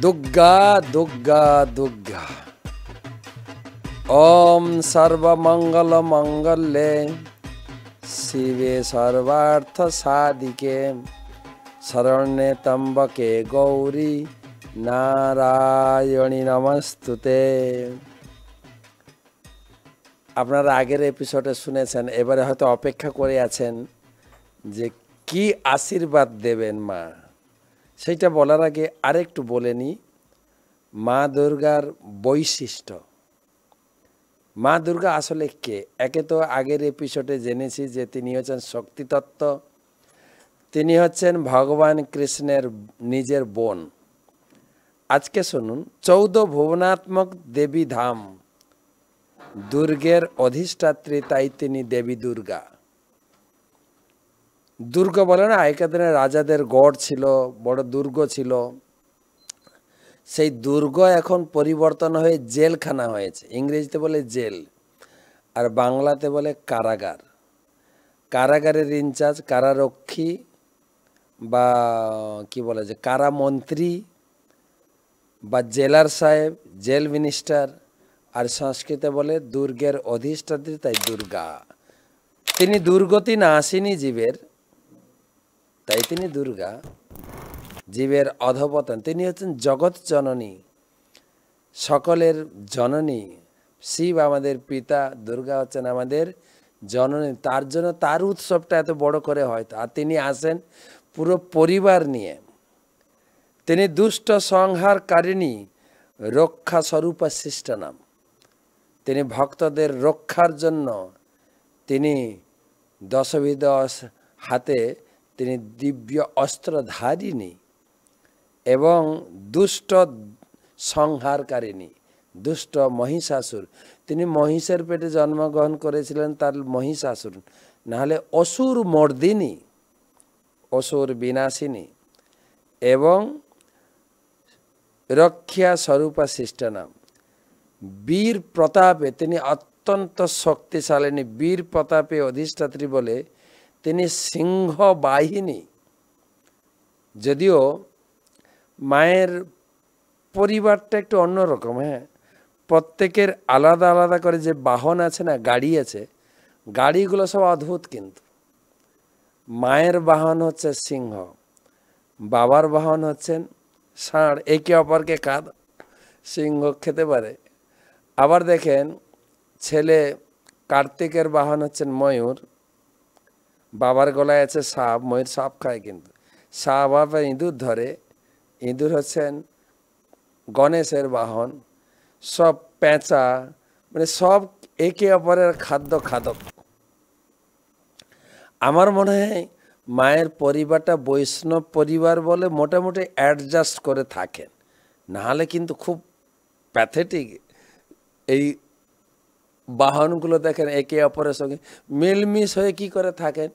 दुग्गा दुग्गा दुग्गा ओम सर्वमंगल मंगल्ये शिवे सर्वार्थ साधिके शरण्ये त्र्यंबके गौरी नारायणी नमस्तुते। আপনারা আগের এপিসোডে শুনেছেন, এবারে হয়তো অপেক্ষা করে আছেন যে কি আশীর্বাদ দেবেন মা। সেটা বলার আগে আরেকটু বলে নিই মা দুর্গার বৈশিষ্ট্য। মা দুর্গা আসলে কে? একে তো আগের এপিসোডে জেনেছি যে তিনি হচ্ছেন শক্তিতত্ত্ব, তিনি হচ্ছেন ভগবান কৃষ্ণের নিজের বোন। আজকে শুনুন, 14 ভুবনাত্মক দেবী ধাম দুর্গের অধিষ্ঠাত্রী, তাই তিনি দেবী দুর্গা। দুর্গ বলে না, আগেকার দিনে রাজাদের গড় ছিল, বড় দুর্গ ছিল। সেই দুর্গ এখন পরিবর্তন হয়ে জেলখানা হয়েছে। ইংরেজিতে বলে জেল, আর বাংলাতে বলে কারাগার। কারাগারের ইনচার্জ কারারক্ষী বা কি বলে যে কারামন্ত্রী বা জেলার সাহেব, জেল মিনিস্টার। আর সংস্কৃতে বলে দুর্গের অধিষ্ঠাত্রী, তাই দুর্গা। তিনি দুর্গতি না আসেনি জীবের, তাই তিনি দুর্গা। জীবের অধপতন, তিনি হচ্ছেন জগৎ জননী, সকলের জননী। শিব আমাদের পিতা, দুর্গা হচ্ছেন আমাদের জননী। তার জন্য তার উৎসবটা এত বড় করে হয়। আর তিনি আসেন পুরো পরিবার নিয়ে। তিনি দুষ্ট সংহারকারিণী, রক্ষা স্বরূপা শিষ্টনাম। তিনি ভক্তদের রক্ষার জন্য তিনি দশবিধ হাতে তিনি দিব্য অস্ত্রধারিণী এবং দুষ্ট সংহারকারিণী, দুষ্ট মহিষাসুর। তিনি মহিষের পেটে জন্মগ্রহণ করেছিলেন, তার মহিষাসুর। নাহলে অসুর মর্দিনী, অসুর বিনাশিনী এবং রক্ষা স্বরূপা শিষ্টনাম। বীর প্রতাপে তিনি অত্যন্ত শক্তিশালিনী, বীর প্রতাপে অধিষ্ঠাত্রী বলে তিনি সিংহ বাহিনী। যদিও মায়ের পরিবারটা একটু অন্যরকম, প্রত্যেকের আলাদা আলাদা করে যে বাহন আছে না, গাড়ি আছে, গাড়িগুলো সব অদ্ভুত। কিন্তু মায়ের বাহন হচ্ছে সিংহ, বাবার বাহন হচ্ছেন ষাঁড়। একে অপরকে কাঁধ, সিংহ খেতে পারে। আবার দেখেন, ছেলে কার্তিকের বাহন হচ্ছেন ময়ূর, বাবার গলায় আছে সাপ। ময়ূর সাপ খায়, কিন্তু সাপ আবার ইঁদুর ধরে। ইঁদুর হচ্ছেন গণেশের বাহন। সব পেঁচা, মানে সব একে অপরের খাদ্য খাদক। আমার মনে হয় মায়ের পরিবারটা বৈষ্ণব পরিবার বলে মোটামুটি অ্যাডজাস্ট করে থাকেন, নাহলে কিন্তু খুব প্যাথেটিক। এই বাহনগুলো দেখেন একে অপরের সঙ্গে মিলমিশ হয়ে কি করে থাকেন।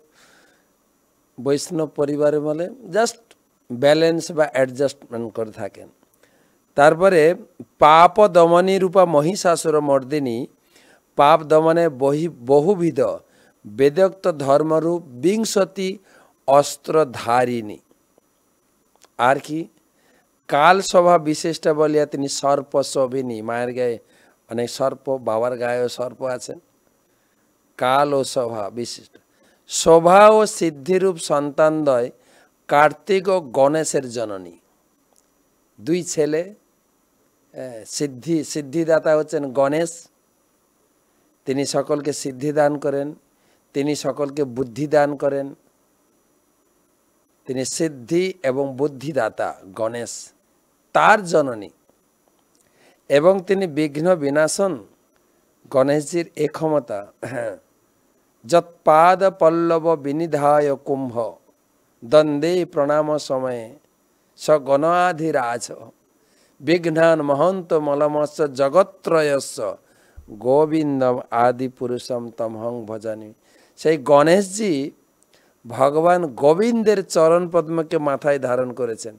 বৈষ্ণব পরিবারে বলে জাস্ট ব্যালেন্স বা অ্যাডজাস্টমেন্ট করে থাকেন। তারপরে পাপ দমনী রূপা মহিষাসুর মর্দিনী, পাপ দমনে বহুবিধ বেদোক্ত ধর্মরূপ বিংশতি অস্ত্রধারিণী। আর কি কাল সভা বিশিষ্টা বলিয়া তিনি সর্প শোভিনী। মায়ের গায়ে অনেক সর্প, বাবার গায়েও সর্প আছেন। কাল ও সভা বিশিষ্ট, শোভা ও সিদ্ধিরূপ সন্তানদ্বয় কার্তিক ও গণেশের জননী। দুই ছেলে, সিদ্ধিদাতা হচ্ছেন গণেশ। তিনি সকলকে সিদ্ধি দান করেন, তিনি সকলকে বুদ্ধি দান করেন। তিনি সিদ্ধি এবং বুদ্ধিদাতা গণেশ, তার জননী। এবং তিনি বিঘ্ন বিনাশন। গণেশজির এ ক্ষমতা, যৎপাদ পল্লব বিনিধায় কুম্ভ দ্বন্দ্বে প্রণাম সময়ে স গণাধিরাজ বিঘ্নান মহন্ত মলমস্য জগত্রয়স্য গোবিন্দম আদি পুরুষম তমহং ভজামি। সেই গণেশজি ভগবান গোবিন্দের চরণ পদ্মকে মাথায় ধারণ করেছেন,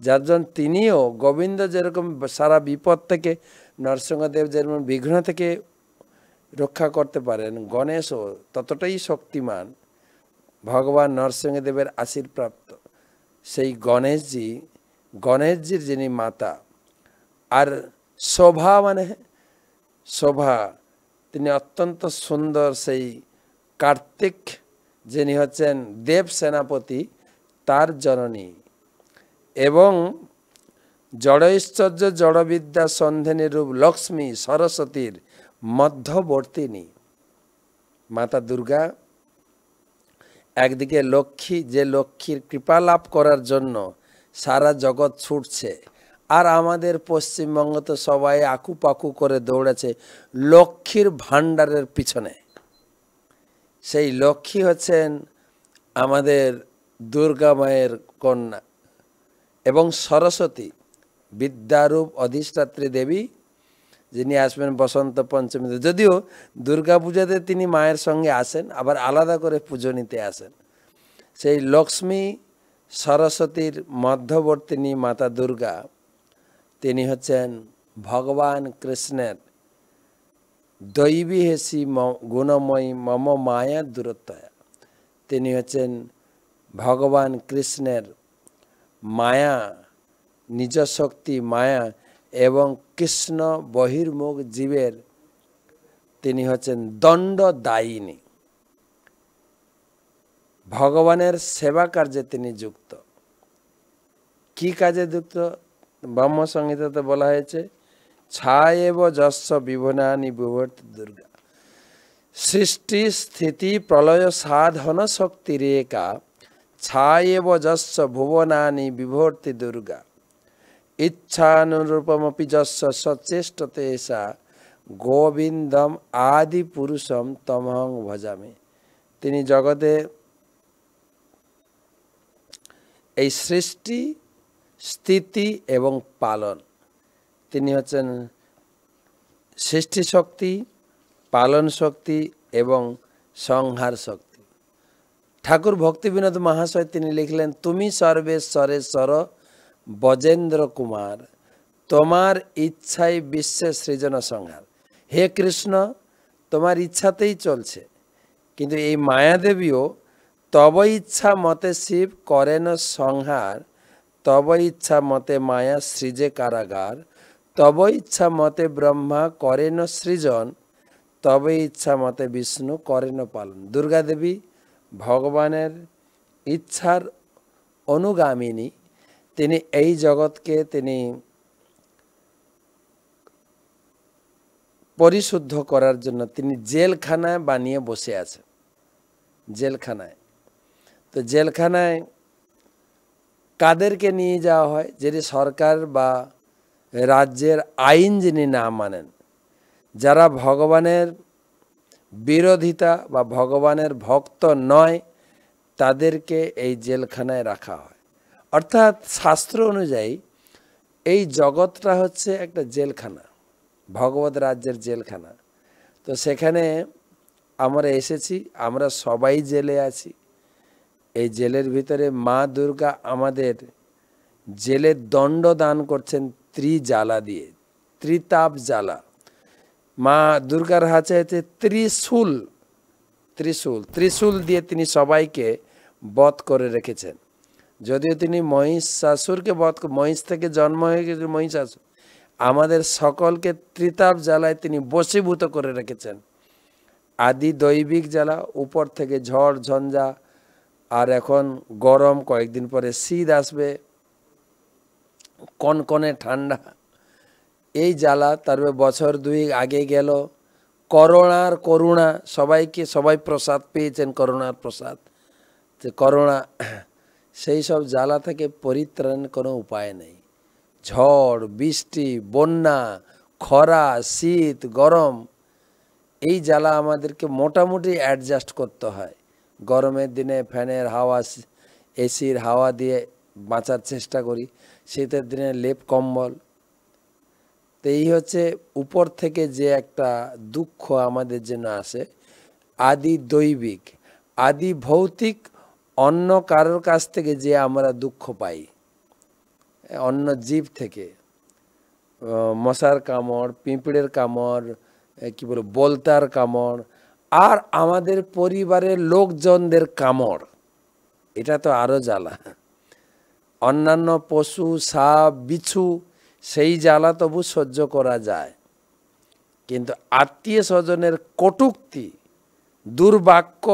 যার জন্য তিনিও গোবিন্দ যেরকম সারা বিপদ থেকে, নরসিংহদেব যেরকম বিঘ্ন থেকে রক্ষা করতে পারেন, গণেশও ততটাই শক্তিমান। ভগবান নরসিংহদেবের আশীর্প্রাপ্ত সেই গণেশজির যিনি মাতা, আর শোভা মানে শোভা, তিনি অত্যন্ত সুন্দর সেই কার্তিক যিনি হচ্ছেন দেব সেনাপতি তার জননী, এবং জড়ৈশ্বর্য জড়বিদ্যা সন্ধেনী রূপ লক্ষ্মী সরস্বতীর মধ্যবর্তিনী। মাতা দুর্গা একদিকে লক্ষ্মী, যে লক্ষ্মীর কৃপা লাভ করার জন্য সারা জগৎ ছুটছে, আর আমাদের পশ্চিমবঙ্গ তো সবাই আকুপাকু করে দৌড়েছে লক্ষ্মীর ভাণ্ডারের পিছনে। সেই লক্ষ্মী হচ্ছেন আমাদের দুর্গা মায়ের কন্যা এবং সরস্বতী বিদ্যারূপ অধিষ্ঠাত্রী দেবী, যিনি আসবেন বসন্ত পঞ্চমীতে। যদিও দুর্গা পূজাতে তিনি মায়ের সঙ্গে আসেন, আবার আলাদা করে পুজো নিতে আসেন। সেই লক্ষ্মী সরস্বতীর মধ্যবর্তিনী মাতা দুর্গা, তিনি হচ্ছেন ভগবান কৃষ্ণের দৈবী হেসি গুণময়ী মম মায়া দূরত্বয়া। তিনি হচ্ছেন ভগবান কৃষ্ণের মায়া, নিজ শক্তি মায়া, এবং কৃষ্ণ বহির্মুখ জীবের তিনি হচ্ছেন দণ্ডদায়িনী। ভগবানের সেবা কার্যে তিনি যুক্ত। কি কাজে যুক্ত? ব্রহ্মসংহিতাতে বলা হয়েছে ছায়েব যস্য বিভনানি বিভর্তি দুর্গা। সৃষ্টি স্থিতি প্রলয় সাধন শক্তি রেখা ছায়েব যস্য ভুবনানি বিভর্তি দুর্গা। ইচ্ছানুরূপমপি যস্য সচেষ্টতে সা গোবিন্দম আদি পুরুষম তমহং ভজামি। তিনি জগতে এই সৃষ্টি স্থিতি এবং পালন, তিনি হচ্ছেন সৃষ্টি শক্তি, পালন শক্তি এবং সংহার শক্তি। ঠাকুর ভক্তিবিনোদ মহাশয় তিনি লিখলেন, তুমি সর্বেশ্বরেশ্বর বজেন্দ্র কুমার, তোমার ইচ্ছাই বিশ্বের সৃজন সংহার। হে কৃষ্ণ, তোমার ইচ্ছাতেই চলছে, কিন্তু এই মায়াদেবীও তব ইচ্ছা মতে শিব করেন সংহার, তব ইচ্ছা মতে মায়া সৃজে কারাগার, তব ইচ্ছা মতে ব্রহ্মা করেন সৃজন, তবে ইচ্ছা মতে বিষ্ণু করেন পালন। দুর্গা দেবী ভগবানের ইচ্ছার অনুগামিনী। তিনি এই জগৎকে তিনি পরিশুদ্ধ করার জন্য তিনি জেলখানায় বানিয়ে বসে আছেন। জেলখানায়, তো জেলখানায় কাদেরকে নিয়ে যাওয়া হয়? যিনি সরকার বা রাজ্যের আইন যিনি না মানেন, যারা ভগবানের বিরোধিতা বা ভগবানের ভক্ত নয়, তাদেরকে এই জেলখানায় রাখা হয়। অর্থাৎ শাস্ত্র অনুযায়ী এই জগৎটা হচ্ছে একটা জেলখানা, ভগবত রাজ্যের জেলখানা। তো সেখানে আমরা এসেছি, আমরা সবাই জেলে আছি। এই জেলের ভিতরে মা দুর্গা আমাদের জেলের দণ্ড দান করছেন ত্রিজ্বালা দিয়ে, ত্রিতাপ জ্বালা। মা দুর্গার হাতে আছে ত্রিশূল, ত্রিশূল দিয়ে তিনি সবাইকে বধ করে রেখেছেন। যদিও তিনি মহিষাসুরকে মহিষ থেকে জন্ম হয়ে গেছে মহিষাসুর, আমাদের সকলকে ত্রিতাপ জ্বালায় তিনি বশীভূত করে রেখেছেন। আদি দৈবিক জ্বালা, উপর থেকে ঝড় ঝঞ্ঝা, আর এখন গরম, কয়েকদিন পরে শীত আসবে, কনকনে ঠান্ডা, এই জ্বালা। তারপরে বছর দুই আগে গেল করোনার করুণা, সবাই প্রসাদ পেয়েছেন, করোনার প্রসাদ। যে করোনা, সেই সব জ্বালা থেকে পরিত্রাণ কোনো উপায় নেই। ঝড় বৃষ্টি, বন্যা, খরা, শীত, গরম, এই জ্বালা আমাদেরকে মোটামুটি অ্যাডজাস্ট করতে হয়। গরমের দিনে ফ্যানের হাওয়া, এসির হাওয়া দিয়ে বাঁচার চেষ্টা করি, শীতের দিনে লেপ কম্বল। তো এই হচ্ছে উপর থেকে যে একটা দুঃখ আমাদের জন্য আসে, আদি দৈবিক, আদি ভৌতিক, অন্য কারোর কাছ থেকে যে আমরা দুঃখ পাই, অন্য জীব থেকে, মশার কামড়, পিঁপড়ের কামড়, কি বলে বলতার কামড়, আর আমাদের পরিবারের লোকজনদের কামড়, এটা তো আরো জ্বালা। অন্যান্য পশু, সাপ, বিচ্ছু, সেই জ্বালা তবু সহ্য করা যায়, কিন্তু আত্মীয় স্বজনের কটূক্তি, দুর্বাক্য,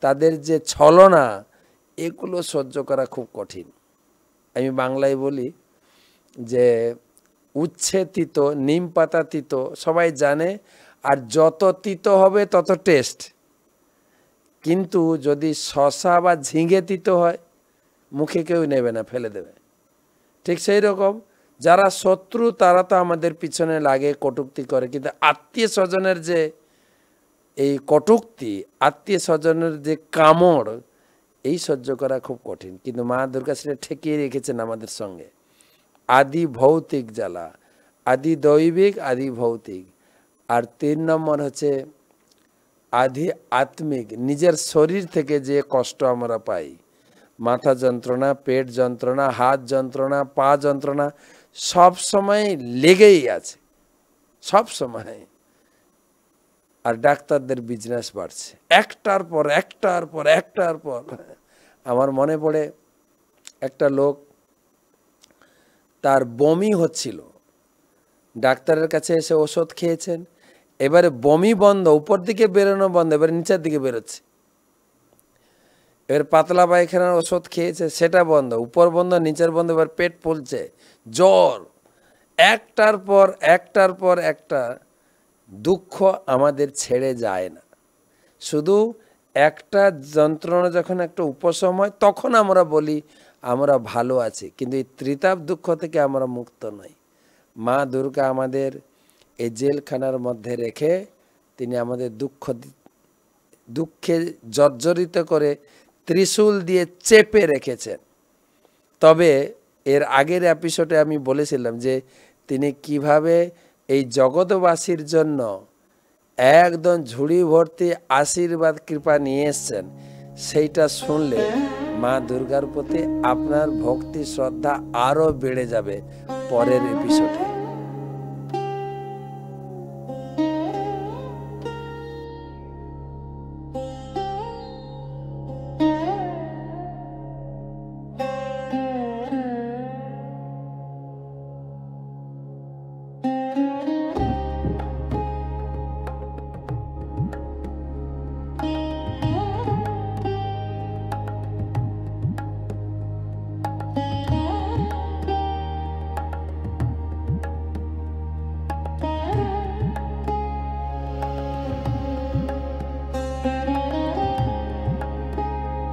তাদের যে ছলনা, এগুলো সহ্য করা খুব কঠিন। আমি বাংলায় বলি যে উচ্ছে তিতো, নিম পাতা তিতো সবাই জানে, আর যত তিতো হবে তত টেস্ট। কিন্তু যদি শসা বা ঝিঙে তিতো হয়, মুখে কেউ নেবে না, ফেলে দেবে। ঠিক সেই রকম যারা শত্রু তারা তো আমাদের পিছনে লাগে, কটূক্তি করে, কিন্তু আত্মীয় স্বজনের যে এই কটূক্তি, আত্মীয় স্বজনের যে কামড়, এই সহ্য করা খুব কঠিন। কিন্তু মা দুর্গা সেটা ঠেকিয়ে রেখেছেন আমাদের সঙ্গে। আদি ভৌতিক জ্বালা, আদি দৈবিক, আদি ভৌতিক, আর 3 নম্বর হচ্ছে আদি আত্মিক। নিজের শরীর থেকে যে কষ্ট আমরা পাই, মাথা যন্ত্রণা, পেট যন্ত্রণা, হাত যন্ত্রণা, পা যন্ত্রণা, সব সময় লেগেই আছে, সব সময়। আর ডাক্তারদের বিজনেস বাড়ছে, একটার পর একটার পর একটার পর। আমার মনে পড়ে একটা লোক, তার বমি হচ্ছিল, ডাক্তারের কাছে এসে ওষুধ খেয়েছেন, এবারে বমি বন্ধ, উপর দিকে বেরোনো বন্ধ, এবারে নিচের দিকে বেরোচ্ছে। এবার পাতলা পায়খানার ওষুধ খেয়েছে, সেটা বন্ধ, উপর বন্ধ, নিচের বন্ধ, এবার পেট ফুলছে, জ্বর, একটার পর একটার পর একটা। দুঃখ আমাদের ছেড়ে যায় না। শুধু একটা যন্ত্রণা যখন একটা উপশম হয়, তখন আমরা বলি আমরা ভালো আছি, কিন্তু এই ত্রিতাপ দুঃখ থেকে আমরা মুক্ত নই। মা দুর্গা আমাদের এই জেলখানার মধ্যে রেখে তিনি আমাদের দুঃখে জর্জরিত করে ত্রিশূল দিয়ে চেপে রেখেছেন। তবে এর আগের এপিসোডে আমি বলেছিলাম যে তিনি কিভাবে এই জগৎবাসীর জন্য একদম ঝুড়ি ভর্তি আশীর্বাদ কৃপা নিয়ে এসছেন। সেইটা শুনলে মা দুর্গার প্রতি আপনার ভক্তি শ্রদ্ধা আরও বেড়ে যাবে পরের এপিসোডে।